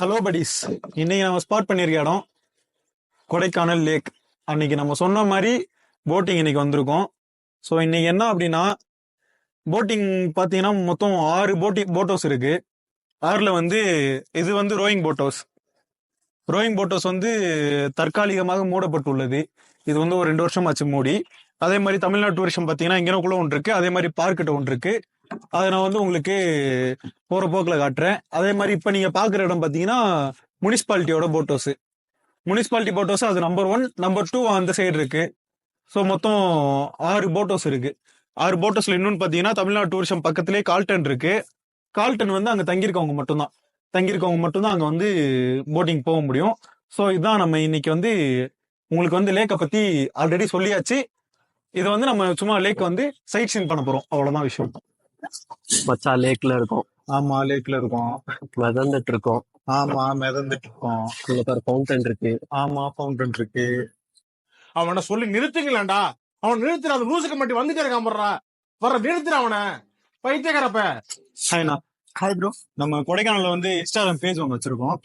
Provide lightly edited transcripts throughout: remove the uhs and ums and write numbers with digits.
Hello buddies. இன்னைக்கு நம்ம spot பண்ணியிருக்க இடம் கொடைக்கானல் லேக். அன்னைக்கு நம்ம சொன்ன மாதிரி போட்டிங் இன்னைக்கு வந்திருக்கோம். ஸோ இன்னைக்கு என்ன அப்படின்னா, போட்டிங் பார்த்தீங்கன்னா மொத்தம் 6 போட் ஹவுஸ் இருக்கு. 6ல் வந்து இது வந்து rowing boat house. Rowing boat house வந்து தற்காலிகமாக மூடப்பட்டுள்ளது. இது வந்து ஒரு 2 வருஷம் ஆச்சு மூடி. அதே மாதிரி தமிழ்நாடு டூரிசம் பார்த்தீங்கன்னா இங்கனக்குள்ள ஒன்று இருக்கு, அதே மாதிரி பார்க்கிட்ட ஒன்று இருக்கு. அதை நான் வந்து உங்களுக்கு போற போக்கில் காட்டுறேன். அதே மாதிரி இப்போ நீங்க பாக்குற இடம் பார்த்தீங்கன்னா முனிசிபாலிட்டியோட boat house. Municipality boat house அது நம்பர் 1, நம்பர் 2 அந்த சைடு இருக்கு. ஸோ மொத்தம் 6 போட் ஹவுஸ் இருக்கு. 6 போட் ஹவுஸ்ல இன்னொன்று பார்த்தீங்கன்னா தமிழ்நாடு டூரிசம் பக்கத்திலே கால்டன் இருக்கு. கால்டன் வந்து அங்கே தங்கியிருக்கவங்க மட்டும்தான் அங்கே வந்து போட்டிங் போக முடியும். ஸோ இதுதான் நம்ம இன்னைக்கு வந்து உங்களுக்கு வந்து லேக்கை பத்தி ஆல்ரெடி சொல்லியாச்சு. இதை வந்து நம்ம சும்மா லேக் வந்து சைட் சீன் பண்ண போறோம், அவ்வளவுதான் விஷயம். மச்சா லேக்ல இருக்கும். ஆமா, லேக்ல இருக்கும். மிதந்துட்டு இருக்கோம். ஆமா, மிதந்துட்டு இருக்கோம். ஃபவுண்டன் இருக்கு. ஆமா, ஃபவுண்டன் இருக்கு. அவனை சொல்லி நிறுத்துங்களேன்டா. அவன் நிறுத்துற அந்த லூசுக்கு மட்டும் வந்துட்டே இருக்கான். வர நிறுத்துற அவனை, பைத்தியக்காரப்ப. ஹாய்ண்ணா. Hi bro. நம்ம கொடைக்கானல்ல வந்து இன்ஸ்டாகிராம் பேஜ் ஒன்று வச்சிருக்கோம்.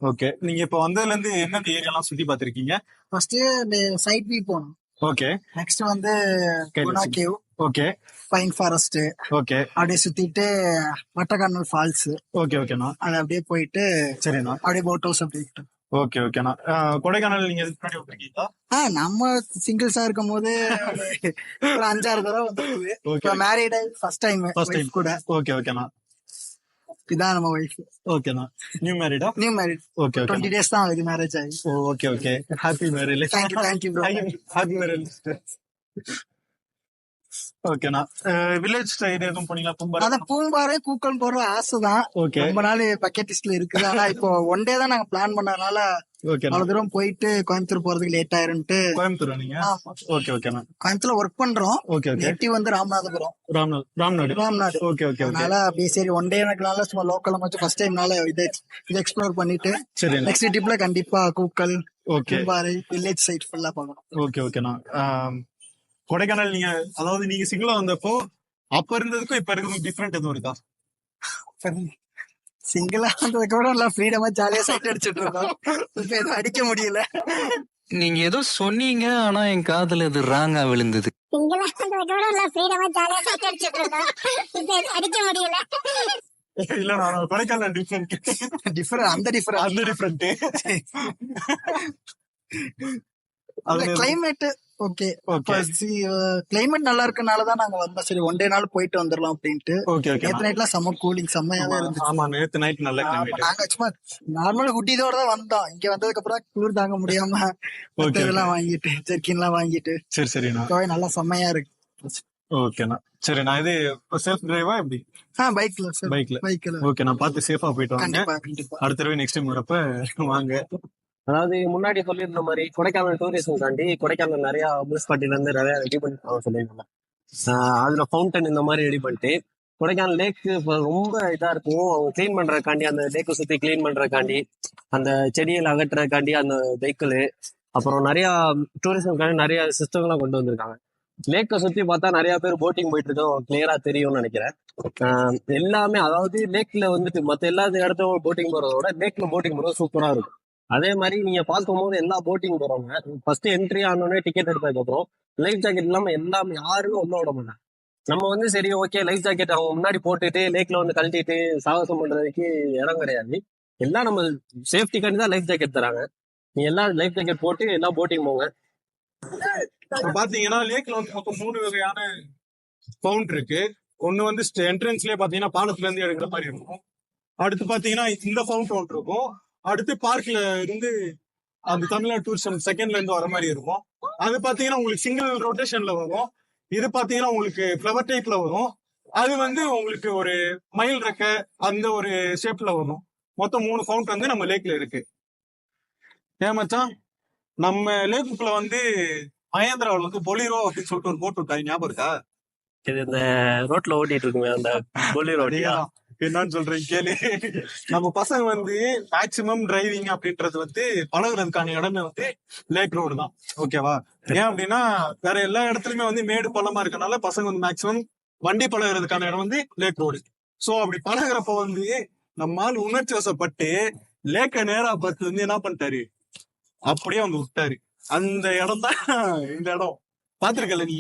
ஓகே, நீங்க இப்ப வந்ததுல இருந்து என்ன ஏரியாலாம் சுத்தி பாத்திருக்கீங்க? ஃபர்ஸ்ட் சைட் வியூ போனோம். ஓகே. நெக்ஸ்ட் வந்து Guna cave. Okay. Pine forest. Okay. அப்படியே சுத்திட்டு வட்டக்கானல் ஃபால்ஸ். ஓகே ஓகேண்ணா. அது அப்படியே போயிட்டு சரிண்ணா. அப்படியே போட் ஹவுஸ் அப்படியே. ஓகே ஓகேண்ணா. கொடைக்கானல் நீங்க இதுக்கு முன்னாடி வந்திருக்கீங்களா? நம்ம சிங்கிள்ஸா இருக்கும் போது ஒரு 5-6 தடவை வந்து மேரிட் ஃபர்ஸ்ட் டைம் கூட. ஓகே ஓகேண்ணா. இதான் நம்ம வைஃப். ஓகேண்ணா. நியூ மேரிடா? New married. ஓகே. 20 days தான் ஆகுது மேரேஜ் ஆகி. Okay okay. Happy marriage. Thank you bro. Happy marriage. ஓகேண்ணா. வில்லேஜ் சைடு எதுவும் போனீங்களா? அதான் பூம்பாறை கூக்கல் போற ஆசைதான். ரொம்ப நாள் பக்கெட் லிஸ்ட்ல இருக்குது. ஆனா இப்போ ஒன் டே தான் நாங்க பிளான் பண்ணதுனால அவ்வளவு தூரம் போயிட்டு கோயம்புத்தூர் போறதுக்கு லேட் ஆயிரும்ட்டு. கோயம்புத்தூர் நீங்க? ஓகே ஓகேண்ணா. கோயம்புத்தூர்ல ஒர்க் பண்றோம். Okay okay. நேட்டிவ் வந்து ராமநாதபுரம். ராம்நாடு. Okay okay. அதனால அப்படியே சரி ஒன் டே எனக்குனால சும்மா லோக்கல்ல மட்டும் ஃபர்ஸ்ட் டைம்னால இது எக்ஸ்ப்ளோர் பண்ணிட்டு சரி நெக்ஸ்ட் ட்ரிப்ல கண்டிப்பா Kookal, okay, Poombarai, village side ஃபுல்லா பார்க்கணும். ஓகே ஓகேண்ணா. கொடைக்கானல் நீங்க அதாவது நீங்க சிங்கிளா வந்தப்போ அப்ப இருந்ததுக்கும் இப்ப இருக்கிறதுக்கும் டிஃபரெண்ட் எதுவும் இருக்கா? சிங்கிளா வந்ததுக்கு கூட நல்லா ஃப்ரீடமா ஜாலியா சைட் அடிச்சுட்டு இருக்கோம். இப்ப எதுவும் அடிக்க முடியல. நீங்க ஏதோ சொன்னீங்க, ஆனா என் காதுல இது ராங்கா விழுந்தது. இல்ல, நான் கொடைக்கானல் டிஃபரெண்ட் அந்த டிஃபரெண்ட் கிளைமேட் ஓகே. கிளைமேட் நல்லா இருக்கனாலதான் நாங்க வந்தோம். சரி ஒன் டே நாள் போயிட்டு வந்துடலாம் அப்படின்ட்டு. நேத்து நைட்லாம் செம்ம கூலிங், செம்மையாவே இருந்துச்சு. ஆமா, நேத்து நைட் நல்ல கிளைமேட். நாங்க சும்மா நார்மல் ஹுட்டிதோட தான் வந்தோம். இங்க வந்ததுக்கு அப்புறம் குளிர் தாங்க முடியாம இதெல்லாம் வாங்கிட்டு ஜெர்கின் எல்லாம் வாங்கிட்டு சரி சரிண்ணா நல்லா செம்மையா இருக்கு. ஓகேண்ணா. சரி, நான் இது செல்ஃப் டிரைவா எப்படி? பைக்ல. ஓகே, நான் பார்த்து சேஃபா போயிட்டு வாங்க. அடுத்த தடவை நெக்ஸ்ட் டைம் வரப்ப வாங்க. அதாவது முன்னாடி சொல்லியிருந்த மாதிரி கொடைக்கானல் டூரிசம் தாண்டி கொடைக்கானல் நிறைய முனிசிபாலிட்டில இருந்து நிறைய ரெடி பண்ணி சொல்லியிருந்தாங்க. அதுல ஃபவுண்டன் இந்த மாதிரி ரெடி பண்ணிட்டு கொடைக்கானல் லேக்கு ரொம்ப இதா இருக்கும். அவங்க கிளீன் பண்றதுக்காண்டி, அந்த லேக்கை சுத்தி கிளீன் பண்றதுக்காண்டி, அந்த செடியில் அகற்றுறதுக்காண்டி அந்த வெஹிக்கிள், அப்புறம் நிறைய டூரிசம்காண்டி நிறைய சிஸ்டம்லாம் கொண்டு வந்திருக்காங்க. லேக்கை சுத்தி பார்த்தா நிறைய பேர் போட்டிங் போயிட்டு இருக்கோம், கிளியரா தெரியும்னு நினைக்கிறேன். எல்லாமே அதாவது லேக்ல வந்துட்டு மற்ற எல்லா இடத்துல போட்டிங் போறதோட லேக்ல போட்டிங் போறது சூப்பரா இருக்கும். அதே மாதிரி நீங்க பார்க்கும்போது எல்லா போட்டிங் போறவங்க ஃபர்ஸ்ட் என்ட்ரி ஆனோடனே டிக்கெட் எடுத்ததுக்கு அப்புறம் லைஃப் ஜாக்கெட் இல்லாம எல்லாமே யாருமே உள்ள விட மாட்டாங்க. நம்ம வந்து சரி ஓகே லைஃப் ஜாக்கெட் அவங்க முன்னாடி போட்டுட்டு லேக்ல வந்து கழட்டிட்டு சாகசம் பண்றதுக்கு இடம் கிடையாது. எல்லாம் நம்ம சேஃப்டிக்காண்டி தான் லைஃப் ஜாக்கெட் தராங்க. நீ எல்லாம் லைஃப் ஜாக்கெட் போட்டு எல்லாம் போட்டிங் போங்க. பாத்தீங்கன்னா லேக்ல வந்து மொத்தம் 3 வகையான ஃபவுண்ட் இருக்கு. ஒண்ணு வந்து என்ட்ரன்ஸ்லயே பாத்தீங்கன்னா பாலத்துல இருந்து எடுக்கிற மாதிரி இருக்கும். அடுத்து பாத்தீங்கன்னா இந்த ஃபவுண்ட் ஒன்று இருக்கும். அடுத்து பார்க்ல இருந்து அந்த தமிழ்நாடு டூரிசம் செகண்ட்ல இருந்து வர மாதிரி இருக்கும். அது பாத்தீங்கன்னா உங்களுக்கு சிங்கிள் ரொட்டேஷன்ல வரும். இது பாத்தீங்கன்னா உங்களுக்கு ஃபிளவர் டைப்ல வரும். அது வந்து உங்களுக்கு ஒரு மயில் ரெக்க அந்த ஒரு ஷேப்ல வரும். மொத்தம் 3 ஃபவுண்ட் வந்து நம்ம லேக்ல இருக்கு. ஏமாச்சான், நம்ம லேக்குள்ள வந்து மகேந்திராவில் வந்து பொலிரோ அப்படின்னு சொல்லிட்டு ஒரு போட்டு விட்டாங்க, ஞாபகம் இருக்கா? இது இந்த ரோட்ல ஓட்டிட்டு இருக்குமே அந்த பொலிரோ. என்னன்னு சொல்றேன் கேளு. நம்ம பசங்க வந்து மேக்சிமம் டிரைவிங் அப்படின்றது வந்து பழகுறதுக்கான இடமே வந்து லேக் ரோடு தான். ஓகேவா? ஏன் அப்படின்னா வேற எல்லா இடத்துலயுமே வந்து மேடு பள்ளமா இருக்கனால பசங்க வந்து மேக்சிமம் வண்டி பழகுறதுக்கான இடம் வந்து லேக் ரோடு. சோ அப்படி பழகுறப்ப வந்து நம்மால் உணர்ச்சி வசப்பட்டு லேக்க நேரா பார்த்து வந்து என்ன பண்ணிட்டாரு, அப்படியே அவங்க விட்டாரு. அந்த இடம் தான் இந்த இடம். பாத்துருக்கல நீ?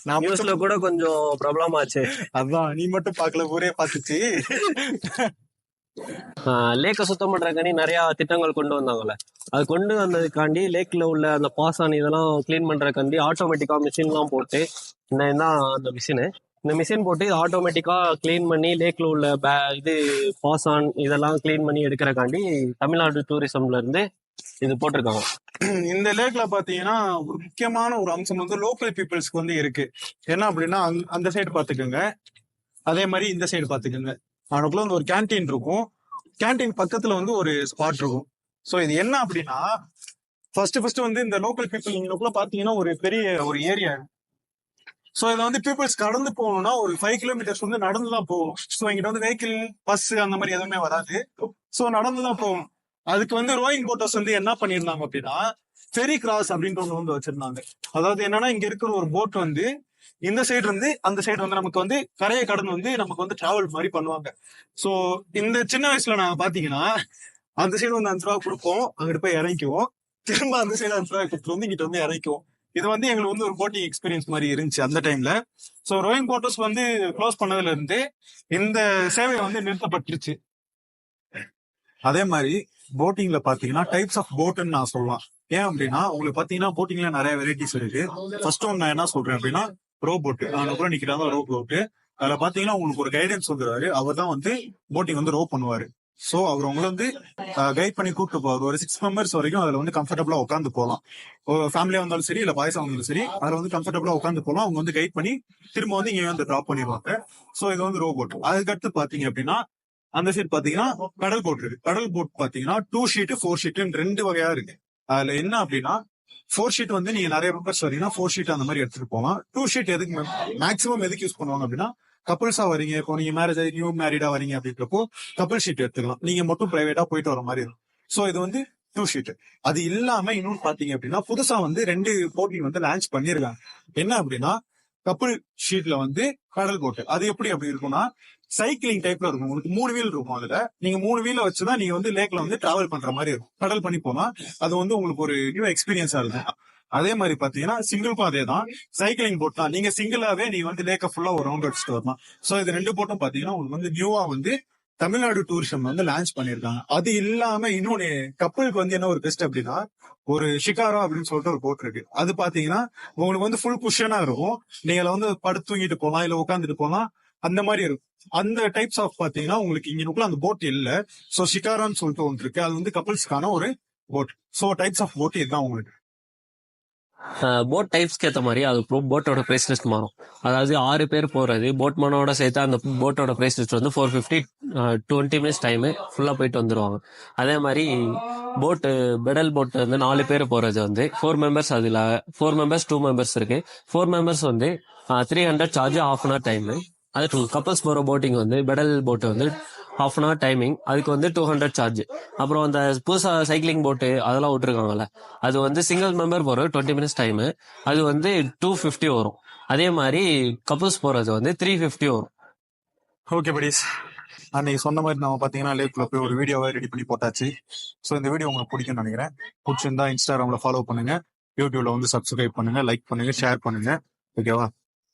நான் நியூஸ்ல கூட கொஞ்சம் பிரபலம் ஆச்சு. அதான் நீ மட்டும் பாக்கல, ஊரே பாத்துச்சு. லேக்கை சுத்தம் பண்றதுக்காண்டி நிறைய திட்டங்கள் கொண்டு வந்தாங்கல்ல. அது கொண்டு வந்ததுக்காண்டி லேக்ல உள்ள அந்த பாசான் இதெல்லாம் கிளீன் பண்றதுக்காண்டி ஆட்டோமேட்டிக்கா மிஷின்லாம் போட்டு, இந்த அந்த மிஷினு, இந்த மிஷின் போட்டு இது ஆட்டோமேட்டிக்கா கிளீன் பண்ணி லேக்ல உள்ள இது பாசான் இதெல்லாம் கிளீன் பண்ணி எடுக்கிறக்காண்டி தமிழ்நாடு டூரிசம்ல இருந்து இது போட்டிருக்காங்க. இந்த லேக்ல பாத்தீங்கன்னா ஒரு முக்கியமான ஒரு அம்சம் வந்து லோக்கல் பீப்புள்ஸ்க்கு வந்து இருக்கு. என்ன அப்படின்னா அந்த சைடு பாத்துக்கோங்க, அதே மாதிரி இந்த சைடு பாத்துக்கோங்க. அவனுக்குள்ள வந்து ஒரு கேன்டீன் இருக்கும், கேன்டீன் பக்கத்துல வந்து ஒரு ஸ்பாட் இருக்கும். சோ இது என்ன அப்படின்னா, ஃபர்ஸ்ட் வந்து இந்த லோக்கல் பீப்புள் இங்களுக்குள்ள பாத்தீங்கன்னா ஒரு பெரிய ஒரு ஏரியா. சோ இதை வந்து பீப்புள்ஸ் கடந்து போகணும்னா ஒரு 5 கிலோமீட்டர்ஸ் வந்து நடந்துதான் போகும். சோ இங்கிட்ட வந்து வெஹிக்கிள், பஸ் அந்த மாதிரி எதுவுமே வராது. சோ நடந்துதான் போகும். அதுக்கு வந்து ரோயிங் போட்டர்ஸ் வந்து என்ன பண்ணிருந்தாங்க அப்படின்னா, ஃபெரி கிராஸ் அப்படின்ற ஒண்ணு வந்து வச்சிருந்தாங்க. அதாவது என்னன்னா, இங்க இருக்கிற ஒரு போட் வந்து இந்த சைடு இருந்து அந்த சைடு வந்து நமக்கு வந்து கரையை கடந்து வந்து நமக்கு வந்து டிராவல் மாதிரி பண்ணுவாங்க. சோ இந்த சின்ன வயசுல நாங்க பாத்தீங்கன்னா அந்த சைடு வந்து 5 ரூபா கொடுப்போம், அங்கிட்டு போய் இறங்கிக்குவோம். திரும்ப அந்த சைடு 5 ரூபாய் கொடுத்துட்டு வந்து இங்கிட்ட வந்து இறங்கிக்குவோம். இது வந்து எங்களுக்கு வந்து ஒரு போட்டிங் எக்ஸ்பீரியன்ஸ் மாதிரி இருந்துச்சு அந்த டைம்ல. சோ ரோயிங் போட்டர்ஸ் வந்து க்ளோஸ் பண்ணதுல இருந்து இந்த சேவை வந்து நிறுத்தப்பட்டுருச்சு. அதே மாதிரி போட்டிங்ல பாத்தீங்கன்னா டைப்ஸ் ஆஃப் போட்னு நான் சொல்லலாம். ஏன் அப்படின்னா உங்களுக்கு பாத்தீங்கன்னா போட்டிங்ல நிறைய வெரைட்டிஸ் இருக்கு. ஃபர்ஸ்ட் ஒன் நான் என்ன சொல்றேன் அப்படின்னா, ரோ போட்டு. கூட நிக்கிறாங்க ரோ போட்டு. அதுல பாத்தீங்கன்னா உங்களுக்கு ஒரு கைடன்ஸ் வந்துருவாரு. அவர் தான் வந்து போட்டிங் வந்து ரோ பண்ணுவாரு. சோ அவர் உங்களை வந்து கைட் பண்ணி கூப்பிட்டு போவார். ஒரு 6 மெம்பர்ஸ் வரைக்கும் அதுல வந்து கம்ஃபர்டபுளா உட்காந்து போகலாம். ஃபேமிலியா வந்தாலும் சரி, இல்ல பாய்ஸா வந்தாலும் சரி, அதுல வந்து கம்ஃபர்டபுளா உட்காந்து போகலாம். அவங்க வந்து கைட் பண்ணி திரும்ப வந்து இங்க வந்து டிராப் பண்ணிடுவாங்க. சோ இது வந்து ரோ போட். அதுக்கடுத்து பாத்தீங்க அப்படின்னா அந்த சைடு பாத்தீங்கன்னா கடல் போட் இருக்கு. கடல் போட் பாத்தீங்கன்னா 2 ஷீட் 4 ஷீட் 2 வகையா இருக்கு. அதுல என்ன அப்படின்னா 4 ஷீட் வந்து நீங்க நிறைய மெம்பர்ஸ் வரீங்கன்னா 4 ஷீட் அந்த மாதிரி எடுத்துட்டு போகலாம். 2 ஷீட் எதுக்கு மேக்ஸிமம் எதுக்கு யூஸ் பண்ணுவாங்க அப்படின்னா, கப்புள்ஸா வரீங்க, இப்போ நீங்க மேரேஜ் ஆகி நியூ மேரிடா வரீங்க அப்படின்றப்போ கப்புள் ஷீட் எடுத்துக்கலாம். நீங்க மட்டும் பிரைவேட்டா போயிட்டு வர மாதிரி இருக்கும். சோ இது வந்து 2 ஷீட். அது இல்லாம இன்னொன்னு பாத்தீங்க அப்படின்னா புதுசா வந்து 2 போட்டிங் வந்து லான்ச் பண்ணிருக்காங்க. என்ன அப்படின்னா கப்புள் ஷீட்ல வந்து கடல் போட்டு. அது எப்படி அப்படி இருக்கும்னா சைக்கிளிங் டைப்ல இருக்கும். உங்களுக்கு 3 வீல் இருக்கும். அதுல நீங்க 3 வீல வச்சுதான் நீங்க வந்து லேக்ல வந்து டிராவல் பண்ற மாதிரி இருக்கும். கடல் பண்ணி போனா அது வந்து உங்களுக்கு ஒரு நியூ எக்ஸ்பீரியன்ஸா இருக்கும். அதே மாதிரி பாத்தீங்கன்னா சிங்கிள்க்கும் அதே தான், சைக்கிளிங் போட் தான். நீங்க சிங்கிளாவே நீங்க வந்து லேக்க ஃபுல்லா ஒரு ரவுண்ட் அடிச்சுட்டு வரலாம். சோ இது 2 போட்டும் பாத்தீங்கன்னா உங்களுக்கு வந்து நியூவா வந்து தமிழ்நாடு டூரிசம் வந்து லான்ச் பண்ணிருக்காங்க. அது இல்லாம இன்னொன்னு கப்பலுக்கு வந்து என்ன ஒரு பெஸ்ட் அப்படின்னா, ஒரு ஷிகாரா அப்படின்னு சொல்லிட்டு ஒரு போட் இருக்கு. அது பாத்தீங்கன்னா உங்களுக்கு வந்து ஃபுல் குஷனா இருக்கும். நீங்க வந்து படுத்து தூங்கிட்டு போகலாம், இல்ல உட்காந்துட்டு போகலாம், அந்த மாதிரி இருக்கும். அந்த டைப்ஸ் ஆஃப் பாத்தீங்கன்னா உங்களுக்கு இங்க அந்த போட் இல்ல. சோ ஷிகாரான்னு சொல்லிட்டு ஒன்று இருக்கு. அது வந்து கப்பல்ஸ்க்கான ஒரு boat. So types of boat இதுதான் உங்களுக்கு. போட் டைப்ஸ்க்கு ஏற்ற மாதிரி அது போட்டோட பிரைஸ் லிஸ்ட் மாறும். அதாவது 6 பேர் போறது போட்மேனோட சேர்த்து அந்த போட்டோட பிரைஸ் லிஸ்ட் வந்து 450, 20 மினிட்ஸ் டைமு ஃபுல்லா போயிட்டு வந்துருவாங்க. அதே மாதிரி பெடல் போட் வந்து 4 பேர் போறது வந்து 4 மெம்பர்ஸ், அதுல 4 மெம்பர்ஸ் 2 மெம்பர்ஸ் இருக்கு. 4 மெம்பர்ஸ் வந்து 300 சார்ஜ், ½ hour டைமு. அது கப்பல்ஸ் போற போட்டிங் வந்து பெடல் போட்டு வந்து ½ hour டைமிங், அதுக்கு வந்து 200 சார்ஜ். அப்புறம் அந்த புதுசா சைக்கிளிங் போட்டு அதெல்லாம் விட்டுருக்காங்கல்ல, அது வந்து சிங்கிள் மெம்பர் போற 20 மினிட்ஸ் டைமு, அது வந்து 250 வரும். அதே மாதிரி கப்பல்ஸ் போறது வந்து 350 வரும். ஓகே படிஸ், அன்னைக்கு சொன்ன மாதிரி நம்ம பாத்தீங்கன்னா லேக்குள்ள போய் ஒரு வீடியோவை ரெடி பண்ணி போட்டாச்சு. சோ இந்த வீடியோ உங்களுக்கு பிடிக்கும்னு நினைக்கிறேன். பிடிச்சிருந்தா இன்ஸ்டாகிராம்ல ஃபாலோ பண்ணுங்க, யூடியூப்ல வந்து சப்ஸ்கிரைப் பண்ணுங்க, லைக் பண்ணுங்க, ஷேர் பண்ணுங்க. ஓகேவா?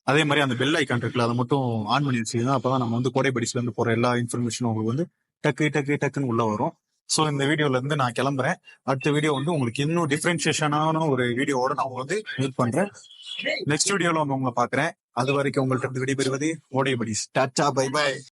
அதே மாதிரி அந்த பெல் ஐக்கான் இருக்குல்ல, அதை மட்டும் ஆன் பண்ணி வச்சுக்கோங்க. அப்பதான் நம்ம வந்து கோடை படிஸ்ல இருந்து போற எல்லா இன்ஃபர்மேஷனும் உங்களுக்கு வந்து டக்குன்னு உள்ள வரும். சோ இந்த வீடியோல இருந்து நான் கிளம்புறேன். அடுத்த வீடியோ வந்து உங்களுக்கு இன்னும் டிஃபரன்ஷியேஷனான ஒரு வீடியோவோட நான் வந்து மீட் பண்றேன். நெக்ஸ்ட் வீடியோல வந்து உங்களை பாக்குறேன். அது வரைக்கும் உங்கள்கிட்ட விடைபெறுவது கோடை படிஸ். Tata, by by.